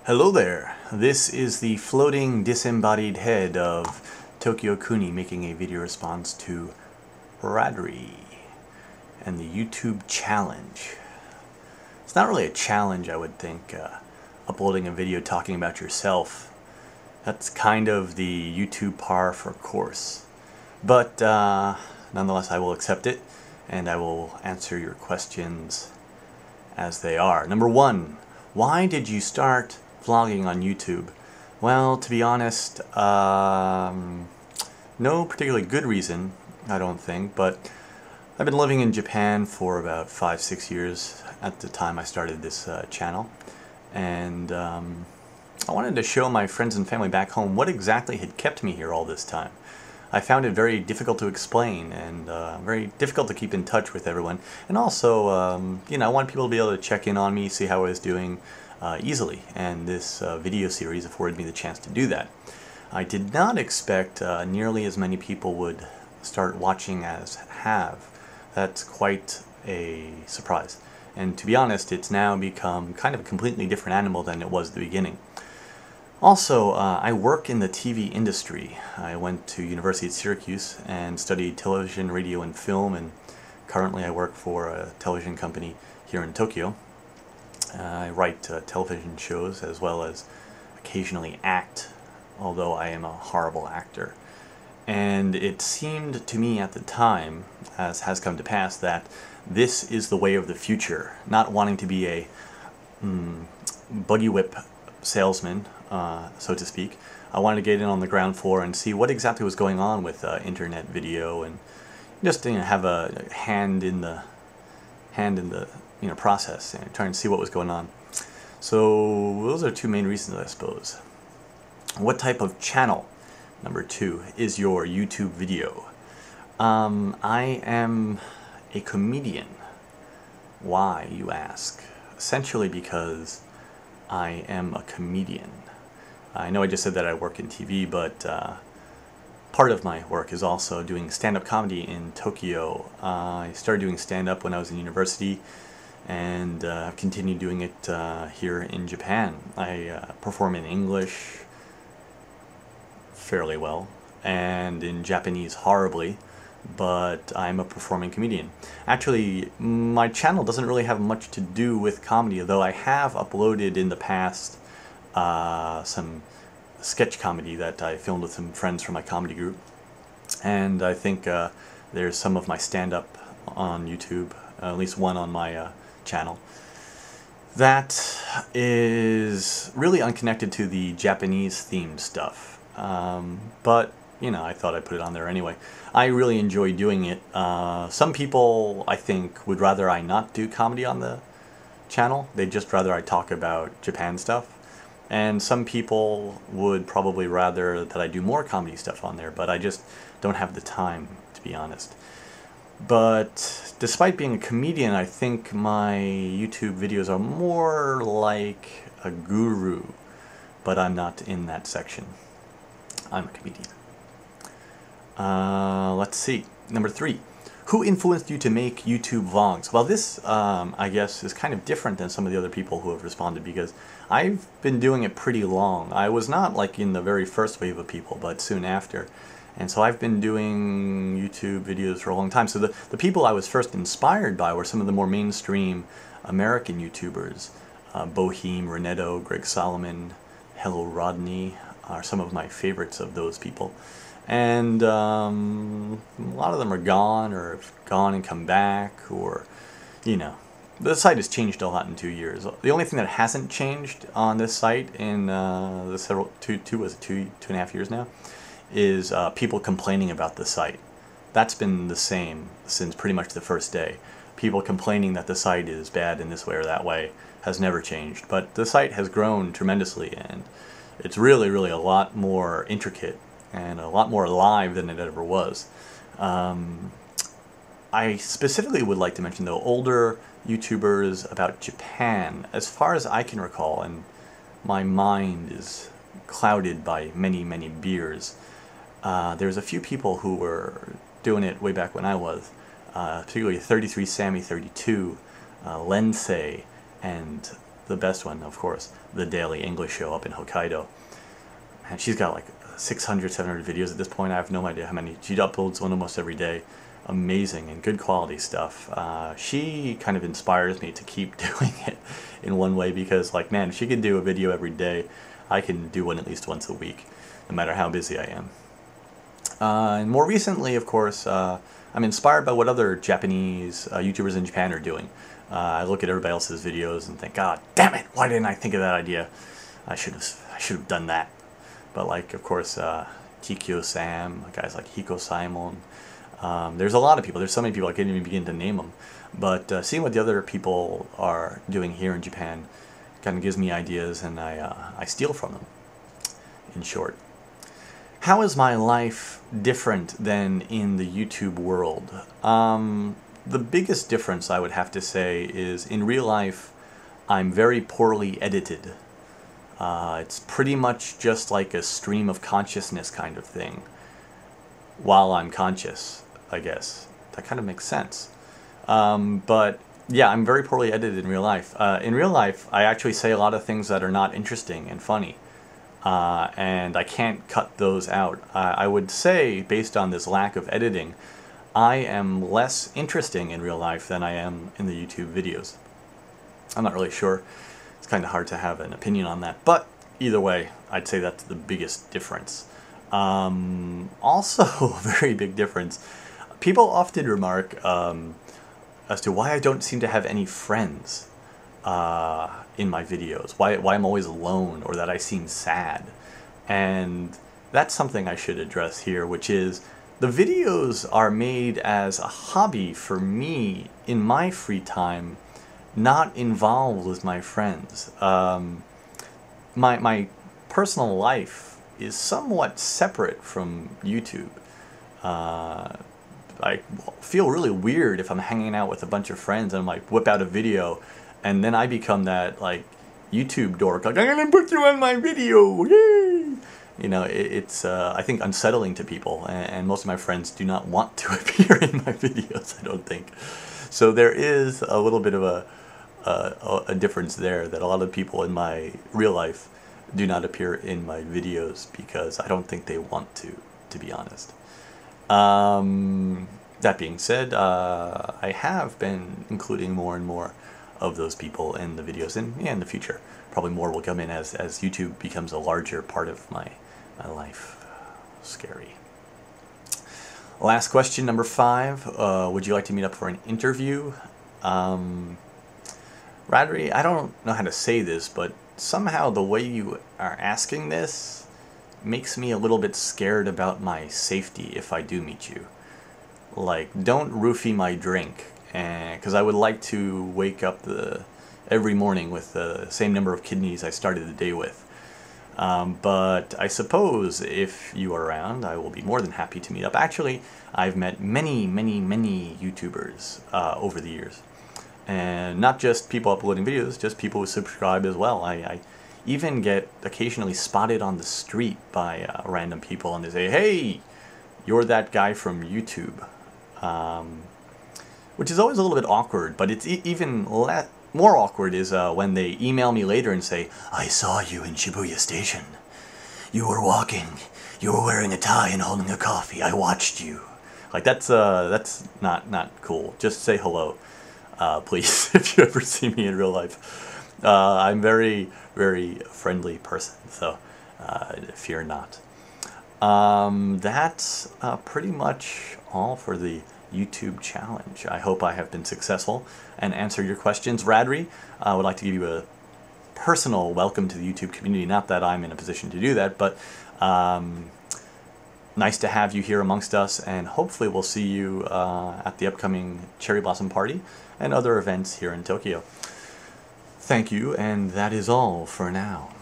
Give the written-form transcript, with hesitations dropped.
Hello there. This is the floating disembodied head of Tokyo Kuni making a video response to Radrey and the YouTube challenge. It's not really a challenge, I would think, uploading a video talking about yourself. That's kind of the YouTube par for course. But nonetheless, I will accept it and I will answer your questions as they are. Number one, why did you start vlogging on YouTube? Well, to be honest, no particularly good reason, I don't think, but I've been living in Japan for about 5-6 years at the time I started this channel, and I wanted to show my friends and family back home what exactly had kept me here all this time. I found it very difficult to explain and very difficult to keep in touch with everyone, and also, you know, I want people to be able to check in on me, see how I was doing easily, and this video series afforded me the chance to do that. I did not expect nearly as many people would start watching as have. That's quite a surprise. And to be honest, it's now become kind of a completely different animal than it was at the beginning. Also, I work in the TV industry. I went to University at Syracuse and studied television, radio, and film, and currently I work for a television company here in Tokyo. I write television shows as well as occasionally act, although I am a horrible actor. And it seemed to me at the time, as has come to pass, that this is the way of the future. Not wanting to be a buggy whip salesman, so to speak. I wanted to get in on the ground floor and see what exactly was going on with internet video, and just, you know, have a hand in the process, and trying to see what was going on. So those are two main reasons, I suppose. What type of channel, number two, is your YouTube video? I am a comedian. Why, you ask? Essentially because I am a comedian. I know I just said that I work in TV, but part of my work is also doing stand-up comedy in Tokyo. I started doing stand-up when I was in university, and I've continued doing it here in Japan. I perform in English fairly well, and in Japanese horribly, but I'm a performing comedian. Actually, my channel doesn't really have much to do with comedy, though I have uploaded in the past some sketch comedy that I filmed with some friends from my comedy group, and I think there's some of my stand-up on YouTube, at least one on my channel. That is really unconnected to the Japanese themed stuff, but you know, I thought I'd put it on there anyway. I really enjoy doing it. Some people, I think, would rather I not do comedy on the channel. They'd just rather I talk about Japan stuff. And some people would probably rather that I do more comedy stuff on there, but I just don't have the time, to be honest. But despite being a comedian, I think my YouTube videos are more like a guru, but I'm not in that section. I'm a comedian. Let's see. Number three. Who influenced you to make YouTube vlogs? Well, this, I guess, is kind of different than some of the other people who have responded, because I've been doing it pretty long. I was not like in the very first wave of people, but soon after. And so I've been doing YouTube videos for a long time. So the people I was first inspired by were some of the more mainstream American YouTubers. Boheme, Renetto, Greg Solomon, Hello Rodney are some of my favorites of those people. And a lot of them are gone, or have gone and come back, or, you know, the site has changed a lot in 2 years. The only thing that hasn't changed on this site in the two and a half years now is people complaining about the site. That's been the same since pretty much the first day. People complaining that the site is bad in this way or that way has never changed. But the site has grown tremendously, and it's really, really a lot more intricate and a lot more alive than it ever was. I specifically would like to mention, though, older YouTubers about Japan. As far as I can recall, and my mind is clouded by many, many beers, there's a few people who were doing it way back when I was, particularly 33 Sammy 32, Lensei, and the best one, of course, the Daily English Show up in Hokkaido. And she's got like 600, 700 videos at this point. I have no idea how many. She uploads one almost every day. Amazing and good quality stuff. She kind of inspires me to keep doing it in one way, because like, man, if she could do a video every day, I can do one at least once a week, no matter how busy I am. And more recently, of course, I'm inspired by what other Japanese YouTubers in Japan are doing. I look at everybody else's videos and think, God damn it, why didn't I think of that idea? I should have done that. But like, of course, TQ Sam, guys like Hiko Simon. There's a lot of people. There's so many people I can't even begin to name them. But seeing what the other people are doing here in Japan kind of gives me ideas, and I steal from them, in short. How is my life different than in the YouTube world? The biggest difference, I would have to say, is in real life, I'm very poorly edited. It's pretty much just like a stream of consciousness kind of thing, while I'm conscious, I guess. That kind of makes sense. But yeah, I'm very poorly edited in real life. In real life, I actually say a lot of things that are not interesting and funny. And I can't cut those out. I would say, based on this lack of editing, I am less interesting in real life than I am in the YouTube videos. I'm not really sure. It's kind of hard to have an opinion on that. But either way, I'd say that's the biggest difference. Also, a very big difference. People often remark as to why I don't seem to have any friends in my videos, why I'm always alone, or that I seem sad. And that's something I should address here, which is the videos are made as a hobby for me in my free time, not involved with my friends. My personal life is somewhat separate from YouTube. I feel really weird if I'm hanging out with a bunch of friends and I'm like, whip out a video, and then I become that like YouTube dork, like, I'm gonna put you on my video, yay! You know, it's I think unsettling to people, and most of my friends do not want to appear in my videos, I don't think. So there is a little bit of a difference there, that a lot of people in my real life do not appear in my videos because I don't think they want to be honest. That being said, I have been including more and more of those people in the videos, and yeah, in the future probably more will come in as YouTube becomes a larger part of my life. Scary. Last question, number 5. Would you like to meet up for an interview? Radrey, I don't know how to say this, but somehow the way you are asking this makes me a little bit scared about my safety if I do meet you. Like, don't roofie my drink, because I would like to wake up every morning with the same number of kidneys I started the day with. But I suppose if you are around, I will be more than happy to meet up. Actually, I've met many, many, many YouTubers over the years. And not just people uploading videos, just people who subscribe as well. I even get occasionally spotted on the street by random people, and they say, hey, you're that guy from YouTube. Which is always a little bit awkward, but it's even more awkward is when they email me later and say, I saw you in Shibuya Station. You were walking, you were wearing a tie and holding a coffee. I watched you. Like, that's not cool. Just say hello, please, if you ever see me in real life. I'm very, very friendly person, so fear not. That's pretty much all for the YouTube challenge. I hope I have been successful and answered your questions. Radrey, I would like to give you a personal welcome to the YouTube community. Not that I'm in a position to do that, but nice to have you here amongst us, and hopefully we'll see you at the upcoming Cherry Blossom Party and other events here in Tokyo. Thank you, and that is all for now.